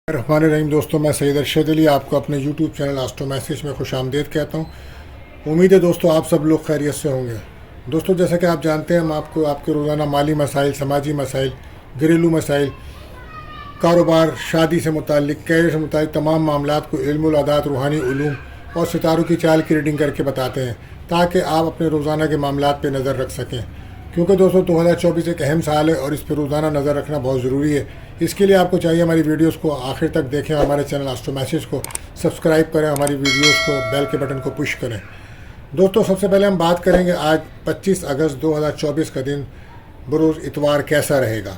الرحمن الرحیم دوستوں، میں سید ارشد علی آپ کو اپنے یوٹیوب چینل آسٹرو میسج میں خوش آمدید کہتا ہوں۔ امید ہے دوستوں آپ سب لوگ خیریت سے ہوں گے۔ دوستوں جیسا کہ آپ جانتے ہیں، ہم آپ کو آپ کے روزانہ مالی مسائل، سماجی مسائل، گھریلو مسائل، کاروبار، شادی سے متعلق، کیریئر سے متعلق تمام معاملات کو علم العادات، روحانی علوم اور ستاروں کی چال کی ریڈنگ کر کے بتاتے ہیں تاکہ آپ اپنے روزانہ کے معاملات پہ نظر رکھ سکیں، کیونکہ دوستوں 2024 ایک اہم سال ہے اور اس پہ روزانہ نظر رکھنا بہت ضروری ہے۔ اس کے لیے آپ کو چاہیے ہماری ویڈیوز کو آخر تک دیکھیں، ہمارے چینل آسٹرو میسج کو سبسکرائب کریں، ہماری ویڈیوز کو بیل کے بٹن کو پش کریں۔ دوستوں سب سے پہلے ہم بات کریں گے آج 25 اگست 2024 کا دن بروز اتوار کیسا رہے گا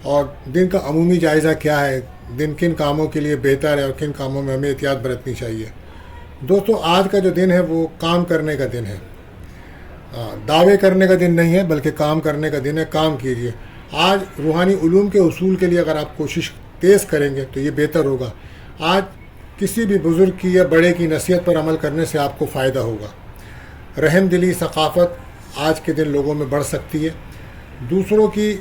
اور دن کا عمومی جائزہ کیا ہے، دن کن کاموں کے لیے بہتر ہے اور کن کاموں میں ہمیں احتیاط برتنی چاہیے۔ دوستوں آج کا جو دن ہے وہ کام کرنے کا دن ہے، دعوے کرنے کا دن نہیں ہے بلکہ کام کرنے کا دن ہے۔ کام کیجیے۔ آج روحانی علوم کے اصول کے لیے اگر آپ کوشش تیز کریں گے تو یہ بہتر ہوگا۔ آج کسی بھی بزرگ کی یا بڑے کی نصیحت پر عمل کرنے سے آپ کو فائدہ ہوگا۔ رحم دلی ثقافت آج کے دن لوگوں میں بڑھ سکتی ہے۔ دوسروں کی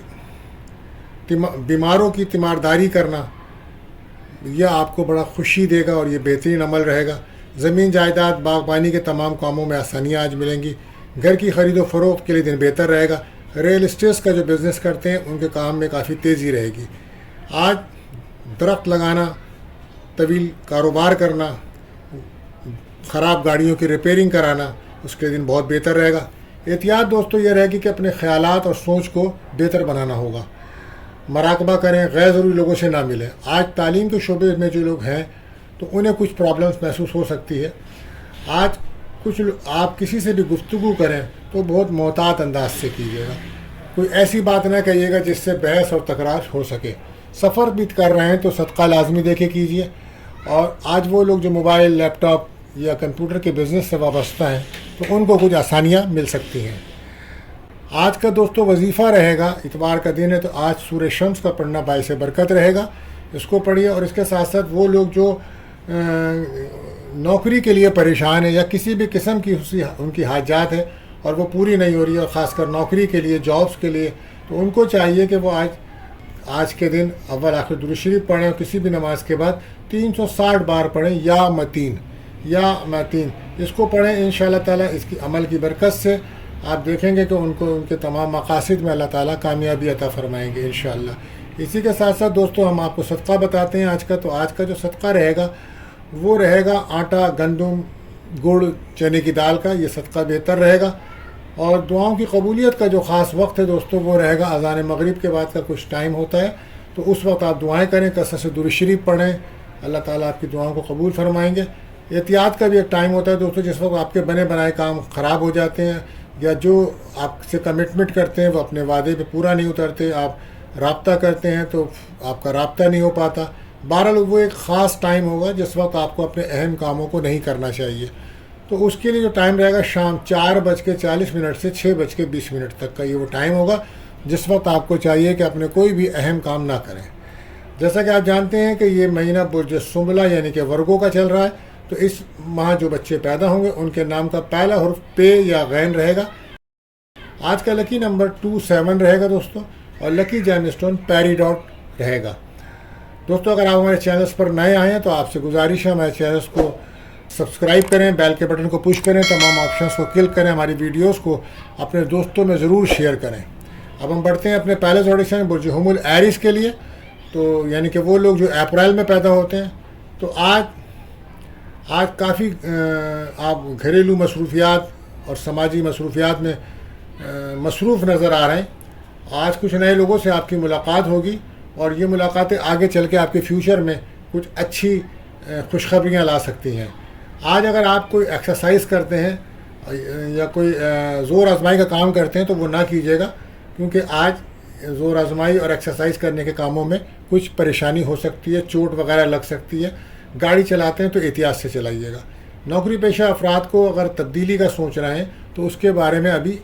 بیماروں کی تیمارداری کرنا یہ آپ کو بڑا خوشی دے گا اور یہ بہترین عمل رہے گا۔ زمین جائیداد، باغبانی کے تمام کاموں میں آسانیاں آج ملیں گی۔ گھر کی خرید و فروخت کے لیے دن بہتر رہے گا۔ ریئل اسٹیٹ کا جو بزنس کرتے ہیں ان کے کام میں کافی تیزی رہے گی۔ آج درخت لگانا، طویل کاروبار کرنا، خراب گاڑیوں کی ریپیئرنگ کرانا، اس کے دن بہت بہتر رہے گا۔ احتیاط دوستوں یہ رہے گی کہ اپنے خیالات اور سوچ کو بہتر بنانا ہوگا۔ مراقبہ کریں، غیر ضروری لوگوں سے نہ ملیں۔ آج تعلیم کے شعبے میں جو لوگ ہیں تو انہیں کچھ پرابلمس محسوس ہو سکتی ہے۔ آج آپ کسی سے بھی گفتگو کریں تو بہت محتاط انداز سے کیجیے گا۔ کوئی ایسی بات نہ کہیے گا جس سے بحث اور تکرار ہو سکے۔ سفر بھی کر رہے ہیں تو صدقہ لازمی دے کے کیجیے۔ اور آج وہ لوگ جو موبائل، لیپ ٹاپ یا کمپیوٹر کے بزنس سے وابستہ ہیں تو ان کو کچھ آسانیاں مل سکتی ہیں۔ آج کا دوستوں وظیفہ رہے گا، اتوار کا دن ہے تو آج سورہ شمس کا پڑھنا باعث برکت رہے گا، اس کو پڑھیے۔ اور اس کے ساتھ ساتھ وہ لوگ جو نوکری کے لیے پریشان ہیں یا کسی بھی قسم کی ان کی حاجات ہے اور وہ پوری نہیں ہو رہی ہے، اور خاص کر نوکری کے لیے، جابس کے لیے، تو ان کو چاہیے کہ وہ آج کے دن اول آخر درود شریف پڑھیں اور کسی بھی نماز کے بعد 360 بار پڑھیں یا متین اس کو پڑھیں۔ انشاءاللہ تعالیٰ اس کی عمل کی برکت سے آپ دیکھیں گے کہ ان کو ان کے تمام مقاصد میں اللہ تعالیٰ کامیابی عطا فرمائیں گے انشاءاللہ۔ اسی کے ساتھ ساتھ دوستوں ہم آپ کو صدقہ بتاتے ہیں آج کا، تو آج کا جو صدقہ رہے گا وہ رہے گا آٹا، گندم، گڑ، چنے کی دال کا، یہ صدقہ بہتر رہے گا۔ اور دعاؤں کی قبولیت کا جو خاص وقت ہے دوستوں وہ رہے گا اذان مغرب کے بعد کا کچھ ٹائم ہوتا ہے، تو اس وقت آپ دعائیں کریں، کثرت سے درود شریف پڑھیں، اللہ تعالیٰ آپ کی دعاؤں کو قبول فرمائیں گے۔ احتیاط کا بھی ایک ٹائم ہوتا ہے دوستوں جس وقت آپ کے بنے بنائے کام خراب ہو جاتے ہیں یا جو آپ سے کمٹمنٹ کرتے ہیں وہ اپنے وعدے پہ پورا نہیں اترتے، آپ رابطہ کرتے ہیں تو آپ کا رابطہ نہیں ہو پاتا۔ بہرحال وہ ایک خاص ٹائم ہوگا جس وقت آپ کو اپنے اہم کاموں کو نہیں کرنا چاہیے، تو اس کے لیے جو ٹائم رہے گا شام 4:40 سے 6:20 تک کا، یہ وہ ٹائم ہوگا جس وقت آپ کو چاہیے کہ اپنے کوئی بھی اہم کام نہ کریں۔ جیسا کہ آپ جانتے ہیں کہ یہ مہینہ برج سنبلہ یعنی کہ ورگو کا چل رہا ہے، تو اس ماہ جو بچے پیدا ہوں گے ان کے نام کا پہلا حرف پے یا غین رہے گا۔ آج کا لکی نمبر 27 رہے گا دوستوں، اور لکی جیم اسٹون پیریڈاٹ رہے گا۔ دوستوں اگر آپ ہمارے چینلز پر نئے آئے ہیں تو آپ سے گزارش ہے ہمارے چینلز کو سبسکرائب کریں، بیل کے بٹن کو پش کریں، تمام آپشنز کو کلک کریں، ہماری ویڈیوز کو اپنے دوستوں میں ضرور شیئر کریں۔ اب ہم بڑھتے ہیں اپنے پہلے زوڈیشن برج حمل ایریس کے لیے، تو یعنی کہ وہ لوگ جو اپریل میں پیدا ہوتے ہیں، تو آج کافی آپ گھریلو مصروفیات اور سماجی مصروفیات میں مصروف نظر آ رہے ہیں۔ آج کچھ نئے لوگوں سے آپ کی ملاقات ہوگی اور یہ ملاقاتیں آگے چل کے آپ کے فیوچر میں کچھ اچھی خوشخبریاں لا سکتی ہیں۔ آج اگر آپ کوئی ایکسرسائز کرتے ہیں یا کوئی زور آزمائی کا کام کرتے ہیں تو وہ نہ کیجیے گا، کیونکہ آج زور آزمائی اور ایکسرسائز کرنے کے کاموں میں کچھ پریشانی ہو سکتی ہے، چوٹ وغیرہ لگ سکتی ہے۔ گاڑی چلاتے ہیں تو احتیاط سے چلائیے گا۔ نوکری پیشہ افراد کو اگر تبدیلی کا سوچ رہے ہیں تو اس کے بارے میں ابھی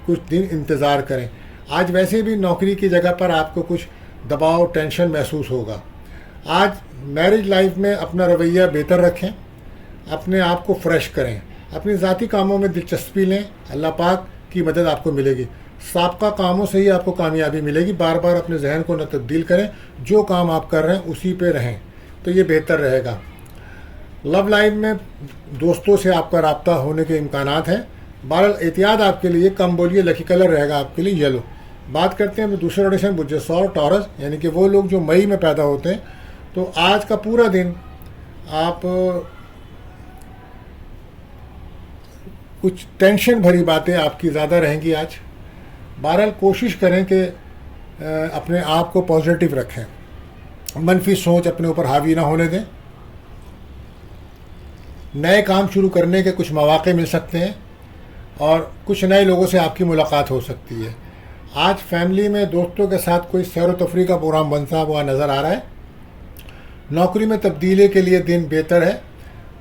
کچھ دن انتظار کریں۔ آج ویسے بھی نوکری کی جگہ پر آپ کو کچھ دباؤ، ٹینشن محسوس ہوگا۔ آج میرج لائف میں اپنا رویہ بہتر رکھیں، اپنے آپ کو فریش کریں، اپنی ذاتی کاموں میں دلچسپی لیں، اللہ پاک کی مدد آپ کو ملے گی۔ سابقہ کاموں سے ہی آپ کو کامیابی ملے گی۔ بار بار اپنے ذہن کو نہ تبدیل کریں، جو کام آپ کر رہے ہیں اسی پہ رہیں تو یہ بہتر رہے گا۔ لو لائف میں دوستوں سے آپ کا رابطہ ہونے کے امکانات ہیں۔ بہرحال احتیاط آپ کے لیے کم بولیے، لکی کلر رہے گا آپ کے لیے یلو۔ بات کرتے ہیں دوسرے روٹیشن برج ثور ٹورس، یعنی کہ وہ لوگ جو مئی میں پیدا ہوتے ہیں، تو آج کا پورا دن آپ کچھ ٹینشن بھری باتیں آپ کی زیادہ رہیں گی آج۔ بہرحال کوشش کریں کہ اپنے آپ کو پازیٹیو رکھیں، منفی سوچ اپنے اوپر حاوی نہ ہونے دیں۔ نئے کام شروع کرنے کے کچھ مواقع مل سکتے ہیں اور کچھ نئے لوگوں سے آپ کی ملاقات ہو سکتی ہے۔ آج فیملی میں دوستوں کے ساتھ کوئی سیر و تفریح کا پروگرام بنتا ہوا نظر آ رہا ہے۔ نوکری میں تبدیلی کے لیے دن بہتر ہے۔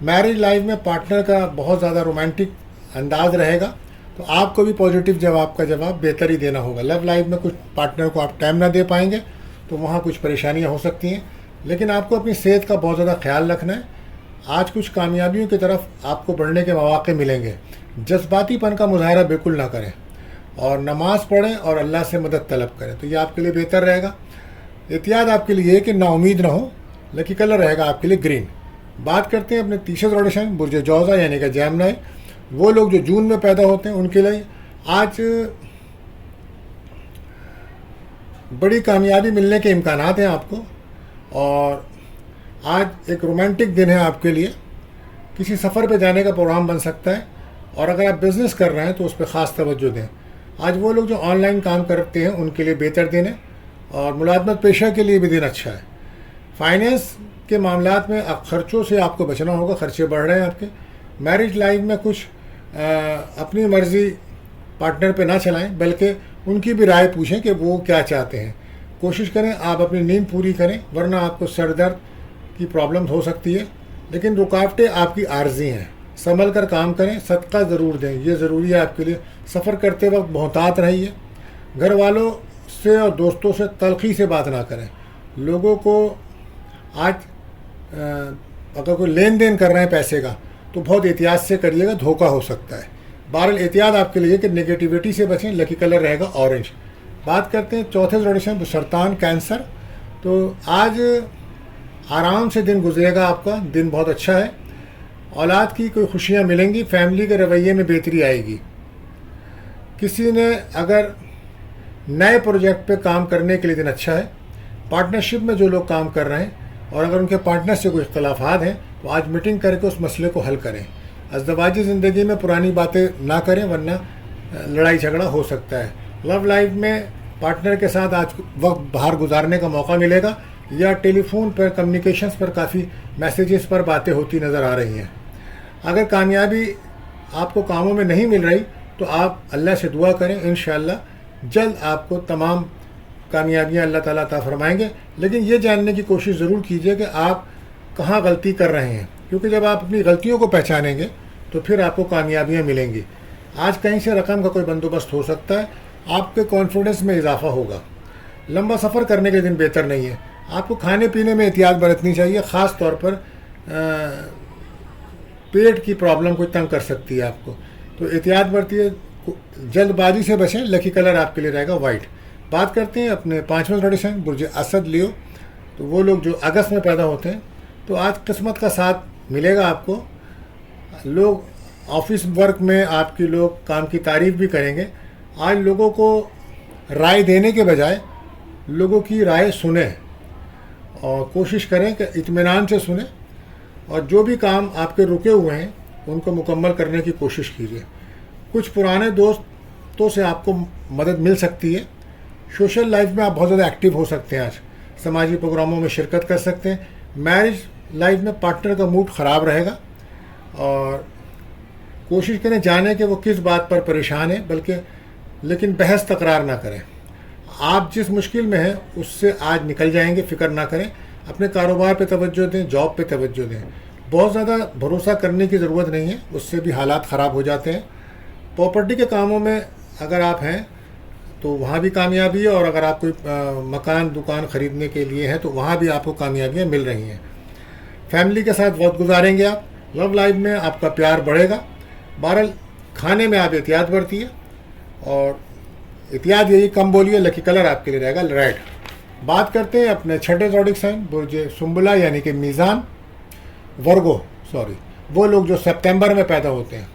میرج لائف میں پارٹنر کا بہت زیادہ رومانٹک انداز رہے گا، تو آپ کو بھی پازیٹیو جواب کا جواب بہتر ہی دینا ہوگا۔ لو لائف میں کچھ پارٹنر کو آپ ٹائم نہ دے پائیں گے تو وہاں کچھ پریشانیاں ہو سکتی ہیں، لیکن آپ کو اپنی صحت کا بہت زیادہ خیال رکھنا ہے۔ آج کچھ کامیابیوں کی طرف آپ کو بڑھنے کے مواقع ملیں گے۔ جذباتی پن کا مظاہرہ بالکل نہ کریں اور نماز پڑھیں اور اللہ سے مدد طلب کریں، تو یہ آپ کے لیے بہتر رہے گا۔ احتیاط آپ کے لیے یہ کہ نا امید نہ ہو، لکی کلر رہے گا آپ کے لیے گرین۔ بات کرتے ہیں اپنے تیسرے روٹیشن برج جوزا یعنی کہ جیمنائی، وہ لوگ جو جون میں پیدا ہوتے ہیں ان کے لیے آج بڑی کامیابی ملنے کے امکانات ہیں آپ کو، اور آج ایک رومانٹک دن ہے آپ کے لیے۔ کسی سفر پہ جانے کا پروگرام بن سکتا ہے، اور اگر آپ بزنس کر رہے ہیں تو اس پہ خاص توجہ دیں۔ آج وہ لوگ جو آن لائن کام کرتے ہیں ان کے لیے بہتر دن ہے، اور ملازمت پیشہ کے لیے بھی دن اچھا ہے۔ فائنینس کے معاملات میں خرچوں سے آپ کو بچنا ہوگا، خرچے بڑھ رہے ہیں آپ کے۔ میرج لائف میں کچھ اپنی مرضی پارٹنر پہ نہ چلائیں، بلکہ ان کی بھی رائے پوچھیں کہ وہ کیا چاہتے ہیں۔ کوشش کریں آپ اپنی نیند پوری کریں، ورنہ آپ کو سر درد کی پرابلم ہو سکتی ہے۔ لیکن رکاوٹیں آپ کی عارضی ہیں، سنبھل کر کام کریں، صدقہ ضرور دیں، یہ ضروری ہے آپ کے لیے۔ سفر کرتے وقت محتاط رہیے۔ گھر والوں سے اور دوستوں سے تلخی سے بات نہ کریں۔ لوگوں کو آج اگر کوئی لین دین کر رہے ہیں پیسے کا تو بہت احتیاط سے کریے گا، دھوکہ ہو سکتا ہے۔ بہرحال احتیاط آپ کے لیے کہ نگیٹیوٹی سے بچیں، لکی کلر رہے گا اورنج۔ بات کرتے ہیں چوتھے روٹیشن سرطان کینسر، تو آج آرام سے دن گزرے گا آپ کا، دن بہت اچھا ہے۔ اولاد کی کوئی خوشیاں ملیں گی، فیملی کے رویے میں بہتری آئے گی۔ کسی نے اگر نئے پروجیکٹ پہ کام کرنے کے لیے دن اچھا ہے۔ پارٹنرشپ میں جو لوگ کام کر رہے ہیں اور اگر ان کے پارٹنر سے کوئی اختلافات ہیں تو آج میٹنگ کر کے اس مسئلے کو حل کریں۔ ازدواجی زندگی میں پرانی باتیں نہ کریں، ورنہ لڑائی جھگڑا ہو سکتا ہے۔ لو لائف میں پارٹنر کے ساتھ آج وقت باہر گزارنے کا موقع ملے گا، یا ٹیلی فون پر کمیونیکیشنز پر کافی میسیجز پر باتیں ہوتی نظر آ رہی ہیں۔ اگر کامیابی آپ کو کاموں میں نہیں مل رہی تو آپ اللہ سے دعا کریں، انشاءاللہ جلد آپ کو تمام کامیابیاں اللہ تعالیٰ عطا فرمائیں گے۔ لیکن یہ جاننے کی کوشش ضرور کیجیے کہ آپ کہاں غلطی کر رہے ہیں، کیونکہ جب آپ اپنی غلطیوں کو پہچانیں گے تو پھر آپ کو کامیابیاں ملیں گی۔ آج کہیں سے رقم کا کوئی بندوبست ہو سکتا ہے، آپ کے کانفیڈنس میں اضافہ ہوگا۔ لمبا سفر کرنے کے دن بہتر نہیں ہے۔ آپ کو کھانے پینے میں احتیاط برتنی چاہیے، خاص طور پر پیٹ کی پرابلم کوئی تنگ کر سکتی ہے آپ کو، تو احتیاط برتیے، جلد بازی سے بچیں۔ لکی کلر آپ کے لیے رہے گا وائٹ۔ بات کرتے ہیں اپنے پانچویں روٹیشن برج اسد لیو، تو وہ لوگ جو اگست میں پیدا ہوتے ہیں، تو آج قسمت کا ساتھ ملے گا آپ کو۔ لوگ آفس ورک میں آپ کی لوگ کام کی تعریف بھی کریں گے۔ آج لوگوں کو رائے دینے کے بجائے لوگوں کی رائے سنیں، اور کوشش کریں کہ اطمینان سے سنیں، اور جو بھی کام آپ کے رکے ہوئے ہیں ان کو مکمل کرنے کی کوشش کیجیے۔ کچھ پرانے دوستوں سے آپ کو مدد مل سکتی ہے۔ سوشل لائف میں آپ بہت زیادہ ایکٹیو ہو سکتے ہیں، آج سماجی پروگراموں میں شرکت کر سکتے ہیں۔ میرج لائف میں پارٹنر کا موڈ خراب رہے گا، اور کوشش کریں جانیں کہ وہ کس بات پر پریشان ہے، لیکن بحث تکرار نہ کریں۔ آپ جس مشکل میں ہیں اس سے آج نکل جائیں گے، فکر نہ کریں۔ اپنے کاروبار پہ توجہ دیں، جاب پہ توجہ دیں۔ بہت زیادہ بھروسہ کرنے کی ضرورت نہیں ہے، اس سے بھی حالات خراب ہو جاتے ہیں۔ پراپرٹی کے کاموں میں اگر آپ ہیں تو وہاں بھی کامیابی ہے، اور اگر آپ کوئی مکان دکان خریدنے کے لیے ہیں تو وہاں بھی آپ کو کامیابیاں مل رہی ہیں۔ فیملی کے ساتھ وقت گزاریں گے آپ۔ لو لائف میں آپ کا پیار بڑھے گا۔ بہرحال کھانے میں آپ احتیاط برتیے، اور احتیاط یہی کم بولیے۔ لکی کلر آپ کے لیے رہے گا ریڈ۔ بات کرتے ہیں اپنے چھٹے زوڈک سائن برج سنبلہ یعنی کہ میزان ورگو، وہ لوگ جو سپتمبر میں پیدا ہوتے ہیں،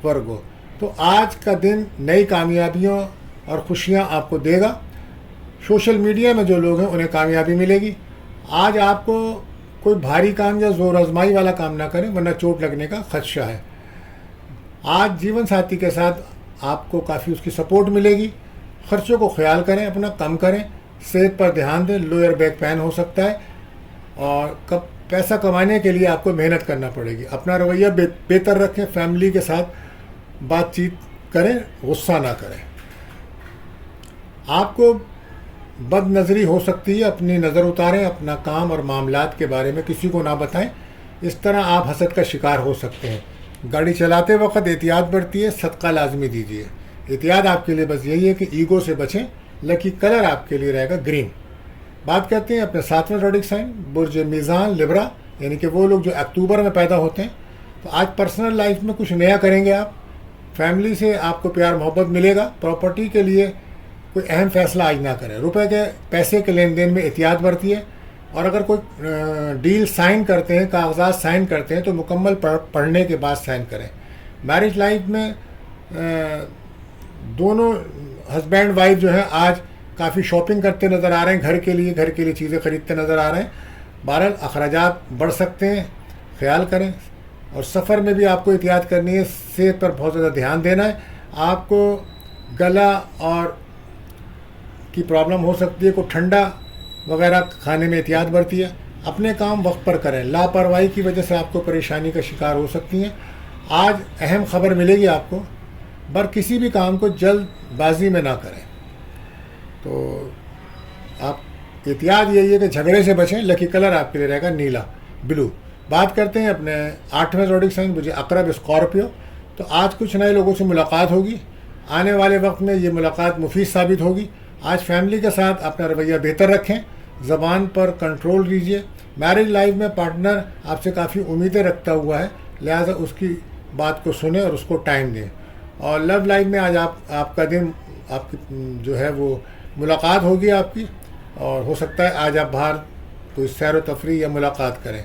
ورگو. تو آج کا دن نئی کامیابیوں اور خوشیاں آپ کو دے گا. سوشل میڈیا میں جو لوگ ہیں انہیں کامیابی ملے گی. آج آپ کو کوئی بھاری کام یا زور آزمائی والا کام نہ کریں ورنہ چوٹ لگنے کا خدشہ ہے. آج جیون ساتھی کے ساتھ آپ کو کافی اس کی سپورٹ ملے گی. خرچوں کو خیال کریں، اپنا کم کریں، صحت پر دھیان دیں. لوئر بیک پین ہو سکتا ہے اور پیسہ کمانے کے لیے آپ کو محنت کرنا پڑے گی. اپنا رویہ بہتر رکھیں، فیملی کے ساتھ بات چیت کریں، غصہ نہ کریں. آپ کو بد نظری ہو سکتی ہے، اپنی نظر اتاریں، اپنا کام اور معاملات کے بارے میں کسی کو نہ بتائیں، اس طرح آپ حسد کا شکار ہو سکتے ہیں. گاڑی چلاتے وقت احتیاط برتیے، صدقہ لازمی دیجیے. احتیاط آپ کے لیے بس یہی ہے کہ ایگو سے بچیں. لکی کلر آپ کے لیے رہے گا گرین. بات کرتے ہیں اپنے 7ویں زوڈک سائن برج میزان لبرا یعنی کہ وہ لوگ جو اکتوبر میں پیدا ہوتے ہیں. تو آج پرسنل لائف میں کچھ نیا کریں گے آپ. فیملی سے آپ کو پیار محبت ملے گا. پراپرٹی کے لیے کوئی اہم فیصلہ آج نہ کریں. روپے کے پیسے کے لین دین میں احتیاط برتیے. اور اگر کوئی ڈیل سائن کرتے ہیں، کاغذات سائن کرتے ہیں تو مکمل پڑھنے کے بعد سائن کریں. میرج لائف میں دونوں ہسبینڈ وائف جو ہیں آج کافی شاپنگ کرتے نظر آ رہے ہیں. گھر کے لیے چیزیں خریدتے نظر آ رہے ہیں. بہرحال اخراجات بڑھ سکتے ہیں، خیال کریں. اور سفر میں بھی آپ کو احتیاط کرنی ہے. صحت پر بہت زیادہ دھیان دینا ہے. آپ کو گلا اور کی پرابلم ہو سکتی ہے. کوئی ٹھنڈا وغیرہ کھانے میں احتیاط برتی ہے. اپنے کام وقت پر کریں. لاپرواہی کی وجہ سے آپ کو پریشانی کا شکار ہو سکتی ہیں. آج اہم خبر ملے گی آپ کو، کسی بھی کام کو جلد بازی میں نہ کریں. تو آپ احتیاط یہی ہے کہ جھگڑے سے بچیں. لکی کلر آپ کے لیے رہے گا نیلا بلو. بات کرتے ہیں اپنے 8ویں زوڈک سائن مجھے عقرب اسکارپیو. تو آج کچھ نئے لوگوں سے ملاقات ہوگی. آنے والے وقت میں یہ ملاقات مفید ثابت ہوگی. آج فیملی کے ساتھ اپنا رویہ بہتر رکھیں، زبان پر کنٹرول دیجیے. میرج لائف میں پارٹنر آپ سے کافی امیدیں رکھتا ہوا ہے، لہذا اس کی بات کو سنیں اور اس کو ٹائم دیں. اور لو لائف میں آج آپ کا دن آپ کی جو ہے وہ ملاقات ہوگی آپ کی، اور ہو سکتا ہے آج آپ باہر کوئی سیر و تفریح یا ملاقات کریں.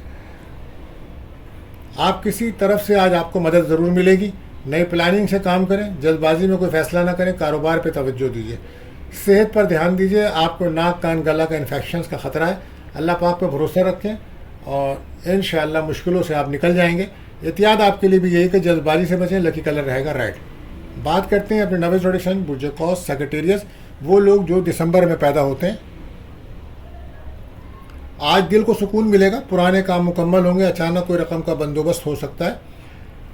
آپ کسی طرف سے آج آپ کو مدد ضرور ملے گی. نئی پلاننگ سے کام کریں، جلد بازی میں کوئی فیصلہ نہ کریں. کاروبار پہ توجہ دیجیے. صحت پر دھیان دیجیے. آپ کو ناک کان گلا کا انفیکشنز کا خطرہ ہے. اللہ پاک پہ بھروسہ رکھیں اور انشاءاللہ مشکلوں سے آپ نکل جائیں گے. احتیاط آپ کے لیے بھی یہی کہ جلد بازی سے بچیں. لکی کلر رہے گا ریڈ. بات کرتے ہیں اپنے 9ویں زوڈک سائن برج قوس سیگیٹیریس وہ لوگ جو دسمبر میں پیدا ہوتے ہیں. آج دل کو سکون ملے گا. پرانے کام مکمل ہوں گے. اچانک کوئی رقم کا بندوبست ہو سکتا ہے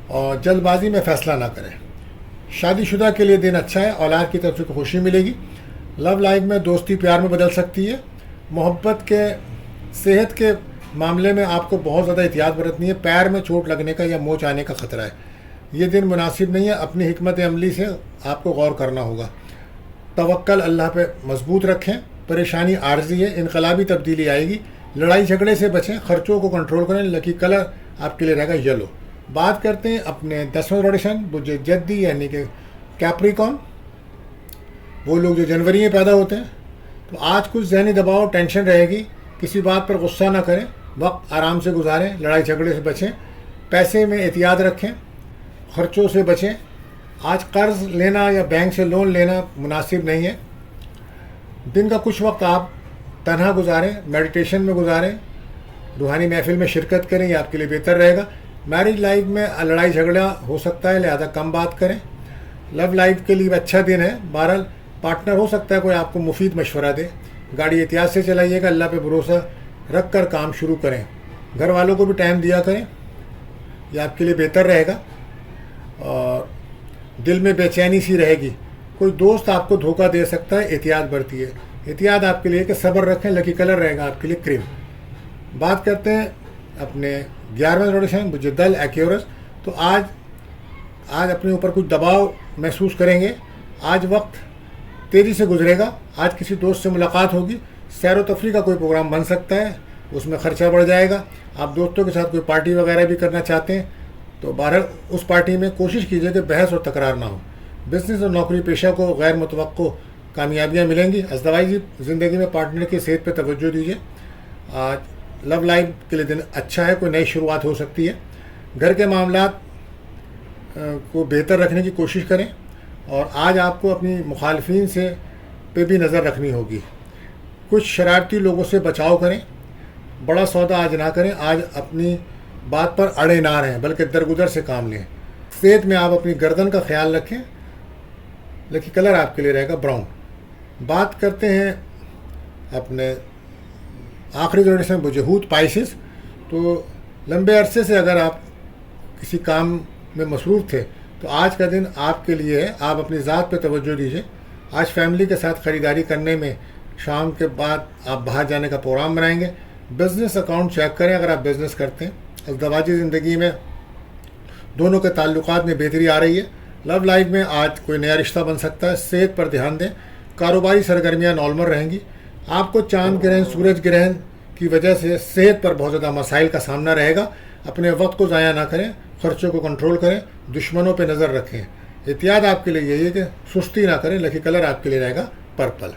اور جلد بازی میں فیصلہ نہ کریں. شادی شدہ کے لیے دن اچھا ہے. اولاد کی طرف سے خوشی ملے گی. لو لائف میں دوستی پیار میں بدل سکتی ہے. محبت کے صحت کے معاملے میں آپ کو بہت زیادہ احتیاط برتنی ہے. پیر میں چوٹ لگنے کا یا موچ آنے کا خطرہ ہے. یہ دن مناسب نہیں ہے. اپنی حکمت عملی سے آپ کو غور کرنا ہوگا. توکل اللہ پہ مضبوط رکھیں. پریشانی عارضی ہے، انقلابی تبدیلی آئے گی. لڑائی جھگڑے سے بچیں. خرچوں کو کنٹرول کریں. لکی کلر آپ کے لیے رہے گا یلو. بات کرتے ہیں اپنے 10ویں زوڈک سائن برج جدی یعنی کہ کیپریکون وہ لوگ جو جنوری میں پیدا ہوتے ہیں. تو آج کچھ ذہنی دباؤ ٹینشن رہے گی. کسی بات پر غصہ نہ کریں. وقت آرام سے گزاریں. لڑائی جھگڑے سے بچیں. پیسے میں احتیاط رکھیں. خرچوں سے بچیں. آج قرض لینا یا بینک سے لون لینا مناسب نہیں ہے. دن کا کچھ وقت آپ تنہا گزاریں، میڈیٹیشن میں گزاریں، روحانی محفل میں شرکت کریں. یہ آپ کے لیے بہتر رہے گا. میرج لائف میں لڑائی جھگڑا ہو سکتا ہے، لہذا کم بات کریں. لو لائف کے لیے اچھا دن ہے. بہرحال پارٹنر ہو سکتا ہے کوئی آپ کو مفید مشورہ دے. گاڑی احتیاط سے چلائیے گا. اللہ پہ بھروسہ رکھ کر کام شروع کریں. گھر والوں کو بھی ٹائم دیا کریں. یہ آپ کے لیے بہتر رہے گا. اور دل میں بے چینی سی رہے گی. کوئی دوست آپ کو دھوکہ دے سکتا ہے. احتیاط برتیے. احتیاط آپ کے لیے کہ صبر رکھیں. لکی کلر رہے گا آپ کے لیے کریم. بات کرتے ہیں اپنے 11ویں زوڈک سائن برج دل ایکیورس. تو آج اپنے اوپر کچھ دباؤ محسوس کریں گے. آج وقت تیزی سے گزرے گا. آج کسی دوست سے ملاقات ہوگی. سیر و تفریح کا کوئی پروگرام بن سکتا ہے. اس میں خرچہ بڑھ جائے گا. آپ دوستوں کے ساتھ کوئی پارٹی وغیرہ بھی کرنا چاہتے ہیں تو بہرحال اس پارٹی میں کوشش کیجیے کہ بحث اور تکرار نہ ہو. بزنس اور نوکری پیشہ کو غیر متوقع کامیابیاں ملیں گی. ازدواجی زندگی میں پارٹنر کی صحت پہ توجہ دیجیے. آج لو لائف کے لیے دن اچھا ہے, کوئی نئی شروعات ہو سکتی ہے. گھر کے معاملات کو بہتر رکھنے کی کوشش کریں, اور آج آپ کو اپنی مخالفین پہ بھی نظر رکھنی ہوگی. کچھ شرارتی لوگوں سے بچاؤ کریں. بڑا سودا آج نہ کریں. آج اپنی بات پر اڑے نہ رہیں بلکہ درگزر سے کام لیں. صحت میں آپ اپنی گردن کا خیال رکھیں. لکی کلر آپ کے لیے رہے گا براؤن. بات کرتے ہیں اپنے آخری جنریشن وجوہات پائسس. تو لمبے عرصے سے اگر آپ کسی کام میں مصروف تھے تو آج کا دن آپ کے لیے ہے. آپ اپنی ذات پہ توجہ دیجیے. آج فیملی کے ساتھ خریداری کرنے میں, شام کے بعد آپ باہر جانے کا پروگرام بنائیں گے. بزنس اکاؤنٹ چیک کریں اگر آپ بزنس کرتے ہیں. ازدواجی زندگی میں دونوں کے تعلقات میں بہتری آ رہی ہے. لو لائف میں آج کوئی نیا رشتہ بن سکتا ہے. صحت پر دھیان دیں. کاروباری سرگرمیاں نارمل رہیں گی. آپ کو چاند گرہن, سورج گرہن کی وجہ سے صحت پر بہت زیادہ مسائل کا سامنا رہے گا. اپنے وقت کو ضائع نہ کریں, خرچوں کو کنٹرول کریں, دشمنوں پہ نظر رکھیں. احتیاط آپ کے لیے یہی ہے کہ سستی نہ کریں. لکی کلر آپ کے لیے رہے گا پرپل.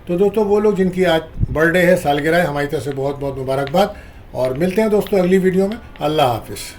تو دوستوں وہ لوگ جن کی آج برتھ ڈے ہے, سالگرہ ہے, ہماری طرف سے بہت بہت مبارکباد. اور ملتے ہیں دوستوں اگلی ویڈیو میں. اللہ حافظ.